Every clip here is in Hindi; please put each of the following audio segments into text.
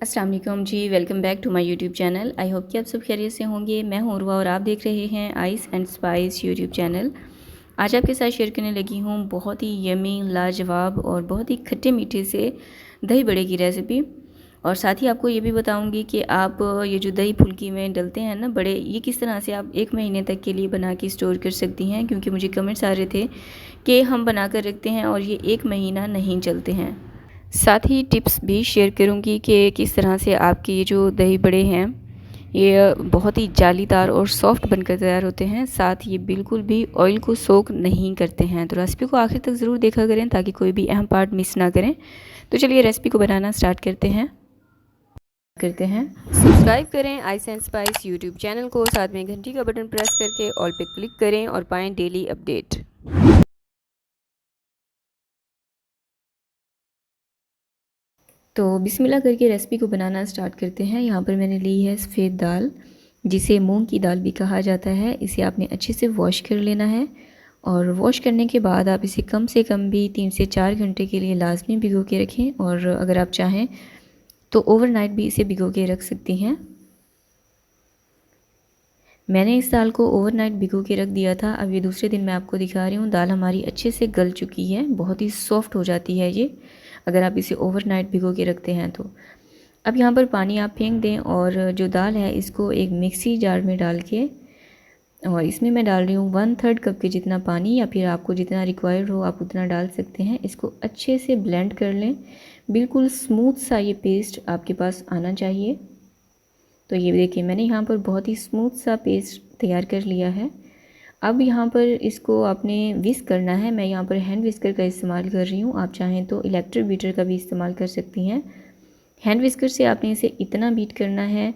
अस्सलाम वालेकुम जी, welcome back to my YouTube channel. I hope कि आप सब खैरियत से होंगे। मैं हूँ उर्वा और आप देख रहे हैं ice and spice YouTube channel. आज आपके साथ शेयर करने लगी हूँ बहुत ही यमी, लाजवाब और बहुत ही खट्टे मीठे से दही बड़े की रेसिपी। और साथ ही आपको ये भी बताऊँगी कि आप ये जो दही फुल्की में डलते हैं ना बड़े, ये किस तरह से आप 1 महीने तक के लिए बना के स्टोर कर सकती हैं, क्योंकि मुझे कमेंट्स आ रहे थे कि हम बना कर रखते हैं और ये 1 महीना नहीं चलते हैं। साथ ही टिप्स भी शेयर करूंगी कि किस तरह से आपके ये जो दही बड़े हैं ये बहुत ही जालीदार और सॉफ्ट बनकर तैयार होते हैं। साथ ये बिल्कुल भी ऑयल को सोक नहीं करते हैं। तो रेसिपी को आखिर तक ज़रूर देखा करें ताकि कोई भी अहम पार्ट मिस ना करें। तो चलिए रेसिपी को बनाना स्टार्ट करते हैं। सब्सक्राइब करें ice and spice YouTube channel को, साथ में घंटी का बटन प्रेस करके ऑल पे क्लिक करें और पाएँ डेली अपडेट। तो बिस्मिल्लाह करके रेसिपी को बनाना स्टार्ट करते हैं। यहाँ पर मैंने ली है सफ़ेद दाल, जिसे मूंग की दाल भी कहा जाता है। इसे आपने अच्छे से वॉश कर लेना है और वॉश करने के बाद आप इसे कम से कम भी 3 से 4 घंटे के लिए लाजमी भिगो के रखें, और अगर आप चाहें तो ओवरनाइट भी इसे भिगो के रख सकती हैं। मैंने इस दाल को ओवरनाइट भिगो के रख दिया था। अब ये दूसरे दिन मैं आपको दिखा रही हूँ। दाल हमारी अच्छे से गल चुकी है, बहुत ही सॉफ्ट हो जाती है ये अगर आप इसे ओवरनाइट भिगो के रखते हैं तो। अब यहाँ पर पानी आप फेंक दें और जो दाल है इसको एक मिक्सी जार में डाल के, और इसमें मैं डाल रही हूँ 1/3 कप के जितना पानी, या फिर आपको जितना रिक्वायर्ड हो आप उतना डाल सकते हैं। इसको अच्छे से ब्लेंड कर लें, बिल्कुल स्मूथ सा ये पेस्ट आपके पास आना चाहिए। तो ये देखिए मैंने यहाँ पर बहुत ही स्मूथ सा पेस्ट तैयार कर लिया है। अब यहाँ पर इसको आपने विस्क करना है। मैं यहाँ पर हैंड विस्कर का इस्तेमाल कर रही हूँ, आप चाहें तो इलेक्ट्रिक बीटर का भी इस्तेमाल कर सकती हैं। हैंड विस्कर से आपने इसे इतना बीट करना है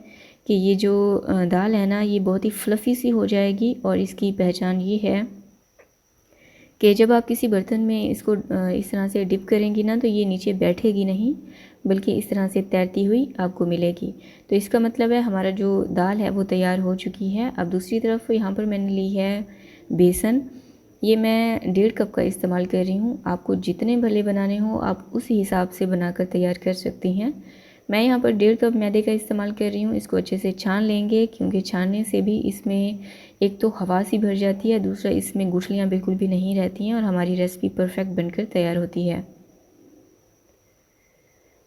कि ये जो दाल है ना ये बहुत ही फ्लफ़ी सी हो जाएगी। और इसकी पहचान ये है कि जब आप किसी बर्तन में इसको इस तरह से डिप करेंगी ना तो ये नीचे बैठेगी नहीं, बल्कि इस तरह से तैरती हुई आपको मिलेगी। तो इसका मतलब है हमारा जो दाल है वो तैयार हो चुकी है। अब दूसरी तरफ यहाँ पर मैंने ली है बेसन। ये मैं 1.5 कप का इस्तेमाल कर रही हूँ। आपको जितने भले बनाने हो आप उसी हिसाब से बनाकर तैयार कर सकती हैं। मैं यहाँ पर 1.5 कप मैदे का इस्तेमाल कर रही हूँ। इसको अच्छे से छान लेंगे, क्योंकि छानने से भी इसमें एक तो हवा सी भर जाती है, दूसरा इसमें गुठलियाँ बिल्कुल भी नहीं रहती हैं और हमारी रेसिपी परफेक्ट बनकर तैयार होती है।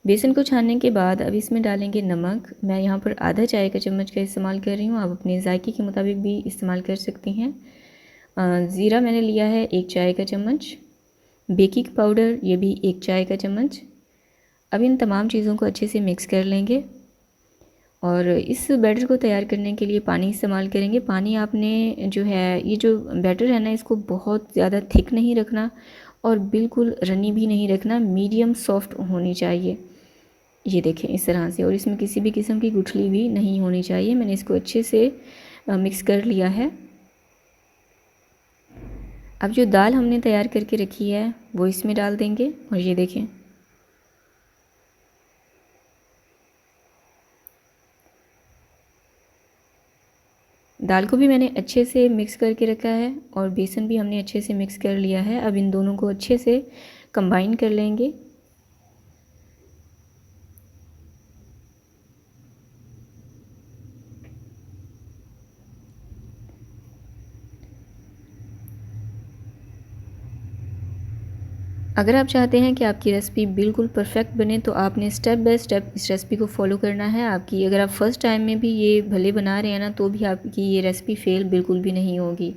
बेसन को छानने के बाद अब इसमें डालेंगे नमक। मैं यहाँ पर आधा चाय का चम्मच का इस्तेमाल कर रही हूँ, आप अपने जायके के मुताबिक भी इस्तेमाल कर सकती हैं। ज़ीरा मैंने लिया है 1 चाय का चम्मच। बेकिंग पाउडर ये भी 1 चाय का चम्मच। अब इन तमाम चीज़ों को अच्छे से मिक्स कर लेंगे और इस बैटर को तैयार करने के लिए पानी इस्तेमाल करेंगे। पानी आपने जो है, ये जो बैटर है ना इसको बहुत ज़्यादा थिक नहीं रखना और बिल्कुल रनी भी नहीं रखना, मीडियम सॉफ्ट होनी चाहिए। ये देखें इस तरह से, और इसमें किसी भी किस्म की गुठली भी नहीं होनी चाहिए। मैंने इसको अच्छे से मिक्स कर लिया है। अब जो दाल हमने तैयार करके रखी है वो इसमें डाल देंगे, और ये देखें दाल को भी मैंने अच्छे से मिक्स करके रखा है और बेसन भी हमने अच्छे से मिक्स कर लिया है। अब इन दोनों को अच्छे से कंबाइन कर लेंगे। अगर आप चाहते हैं कि आपकी रेसिपी बिल्कुल परफेक्ट बने तो आपने स्टेप बाय स्टेप इस रेसिपी को फॉलो करना है। आपकी अगर आप फर्स्ट टाइम में भी ये भले बना रहे हैं ना तो भी आपकी ये रेसिपी फेल बिल्कुल भी नहीं होगी।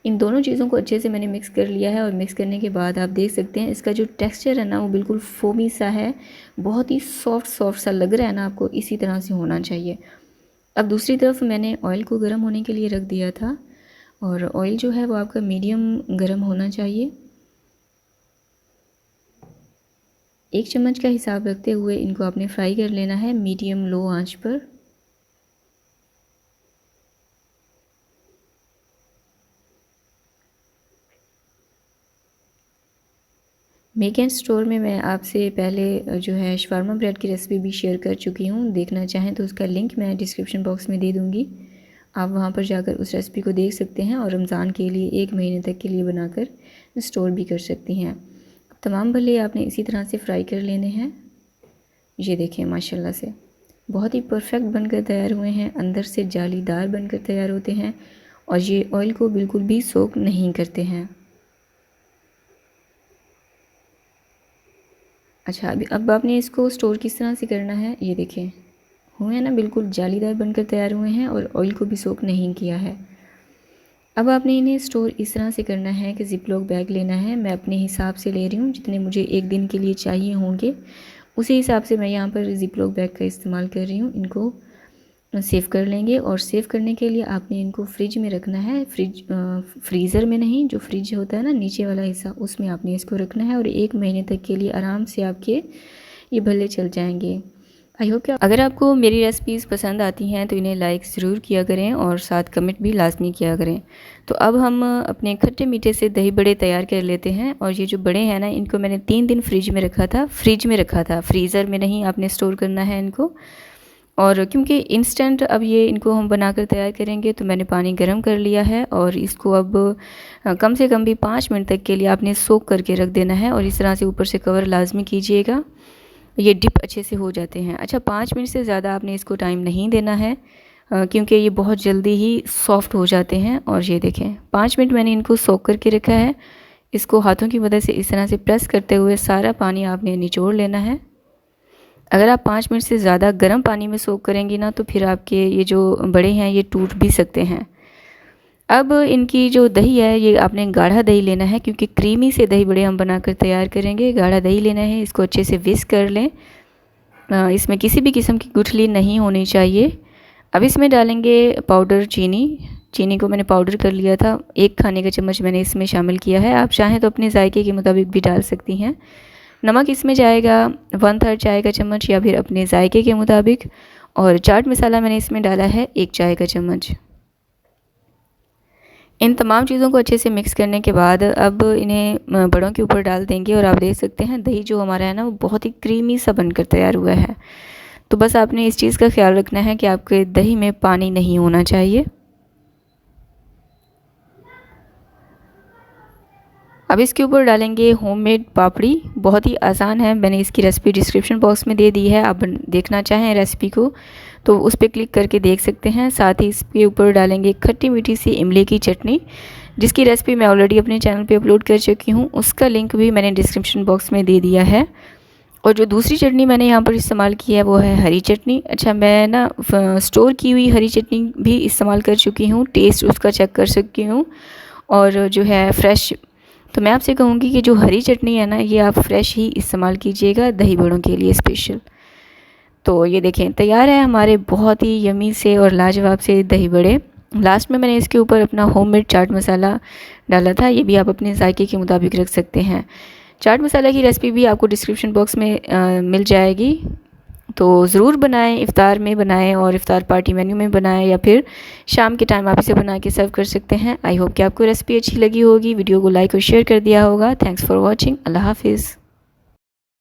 इन दोनों चीज़ों को अच्छे से मैंने मिक्स कर लिया है, और मिक्स करने के बाद आप देख सकते हैं इसका जो टेक्सचर है ना वो बिल्कुल फोमी सा है, बहुत ही सॉफ्ट सॉफ्ट सा लग रहा है ना आपको, इसी तरह से होना चाहिए। अब दूसरी तरफ मैंने ऑयल को गर्म होने के लिए रख दिया था, और ऑयल जो है वो आपका मीडियम गर्म होना चाहिए। 1 चम्मच का हिसाब रखते हुए इनको आपने फ्राई कर लेना है मीडियम लो आंच पर। मेक एंड स्टोर में मैं आपसे पहले जो है शवारमा ब्रेड की रेसिपी भी शेयर कर चुकी हूँ। देखना चाहें तो उसका लिंक मैं डिस्क्रिप्शन बॉक्स में दे दूँगी। आप वहाँ पर जाकर उस रेसिपी को देख सकते हैं और रमज़ान के लिए 1 महीने तक के लिए बनाकर स्टोर भी कर सकती हैं। तमाम भले आपने इसी तरह से फ्राई कर लेने हैं। ये देखें माशाल्लाह से बहुत ही परफेक्ट बनकर तैयार हुए हैं, अंदर से जालीदार बनकर तैयार होते हैं और ये ऑयल को बिल्कुल भी सोक नहीं करते हैं। अच्छा, अब आपने इसको स्टोर किस तरह से करना है, ये देखें, हुए हैं ना, बिल्कुल जालीदार बनकर तैयार हुए हैं और ऑयल को भी सोक नहीं किया है। अब आपने इन्हें स्टोर इस तरह से करना है कि ज़िप लॉक बैग लेना है। मैं अपने हिसाब से ले रही हूँ, जितने मुझे एक दिन के लिए चाहिए होंगे उसी हिसाब से मैं यहाँ पर ज़िप लॉक बैग का इस्तेमाल कर रही हूँ। इनको सेव कर लेंगे और सेव करने के लिए आपने इनको फ्रिज में रखना है। फ्रीज़र में नहीं, जो फ्रिज होता है ना नीचे वाला हिस्सा, उसमें आपने इसको रखना है और 1 महीने तक के लिए आराम से आपके ये भल्ले चल जाएंगे। आई होप कि अगर आपको मेरी रेसिपीज़ पसंद आती हैं तो इन्हें लाइक ज़रूर किया करें और साथ कमेंट भी लाजमी किया करें। तो अब हम अपने खट्टे मीठे से दही बड़े तैयार कर लेते हैं। और ये जो बड़े हैं ना, इनको मैंने 3 दिन फ्रिज में रखा था, फ्रीज़र में नहीं, आपने स्टोर करना है इनको। और क्योंकि इंस्टेंट अब ये इनको हम बनाकर तैयार करेंगे तो मैंने पानी गर्म कर लिया है और इसको अब कम से कम भी 5 मिनट तक के लिए आपने सोक करके रख देना है। और इस तरह से ऊपर से कवर लाजमी कीजिएगा, ये डिप अच्छे से हो जाते हैं। अच्छा, 5 मिनट से ज़्यादा आपने इसको टाइम नहीं देना है क्योंकि ये बहुत जल्दी ही सॉफ्ट हो जाते हैं। और ये देखें, 5 मिनट मैंने इनको सोक करके रखा है। इसको हाथों की मदद से इस तरह से प्रेस करते हुए सारा पानी आपने निचोड़ लेना है। अगर आप 5 मिनट से ज़्यादा गर्म पानी में सोक करेंगी ना तो फिर आपके ये जो बड़े हैं ये टूट भी सकते हैं। अब इनकी जो दही है ये आपने गाढ़ा दही लेना है, क्योंकि क्रीमी से दही बड़े हम बनाकर तैयार करेंगे। गाढ़ा दही लेना है, इसको अच्छे से विस्क कर लें। इसमें किसी भी किस्म की गुठली नहीं होनी चाहिए। अब इसमें डालेंगे पाउडर चीनी को मैंने पाउडर कर लिया था, 1 खाने का चम्मच मैंने इसमें शामिल किया है। आप चाहें तो अपने जायके के मुताबिक भी डाल सकती हैं। नमक इसमें जाएगा 1/3 चाय का चम्मच या फिर अपने जायके के मुताबिक। और चाट मसाला मैंने इसमें डाला है 1 चाय का चम्मच। इन तमाम चीज़ों को अच्छे से मिक्स करने के बाद अब इन्हें बड़ों के ऊपर डाल देंगे और आप देख सकते हैं दही जो हमारा है ना वो बहुत ही क्रीमी सा बनकर तैयार हुआ है। तो बस आपने इस चीज़ का ख्याल रखना है कि आपके दही में पानी नहीं होना चाहिए। अब इसके ऊपर डालेंगे होममेड पापड़ी, बहुत ही आसान है, मैंने इसकी रेसिपी डिस्क्रिप्शन बॉक्स में दे दी है। आप देखना चाहें रेसिपी को तो उस पर क्लिक करके देख सकते हैं। साथ ही इसके ऊपर डालेंगे खट्टी मीठी सी इमली की चटनी, जिसकी रेसिपी मैं ऑलरेडी अपने चैनल पे अपलोड कर चुकी हूँ, उसका लिंक भी मैंने डिस्क्रिप्शन बॉक्स में दे दिया है। और जो दूसरी चटनी मैंने यहाँ पर इस्तेमाल की है वो है हरी चटनी। अच्छा, मैं ना स्टोर की हुई हरी चटनी भी इस्तेमाल कर चुकी हूँ, टेस्ट उसका चेक कर सकती हूँ। और जो है फ्रेश, तो मैं आपसे कहूँगी कि जो हरी चटनी है ना ये आप फ्रेश ही इस्तेमाल कीजिएगा दही बड़ों के लिए स्पेशल। तो ये देखें, तैयार है हमारे बहुत ही यमी से और लाजवाब से दही बड़े। लास्ट में मैंने इसके ऊपर अपना होममेड चाट मसाला डाला था, ये भी आप अपने जायके के मुताबिक रख सकते हैं। चाट मसाला की रेसिपी भी आपको डिस्क्रिप्शन बॉक्स में मिल जाएगी, तो ज़रूर बनाएं, इफ़्तार में बनाएं और इफ़्तार पार्टी मेन्यू में बनाएं या फिर शाम के टाइम आप इसे बना के सर्व कर सकते हैं। आई होप कि आपको रेसिपी अच्छी लगी होगी, वीडियो को लाइक और शेयर कर दिया होगा। Thanks for watching. अल्लाह हाफिज़।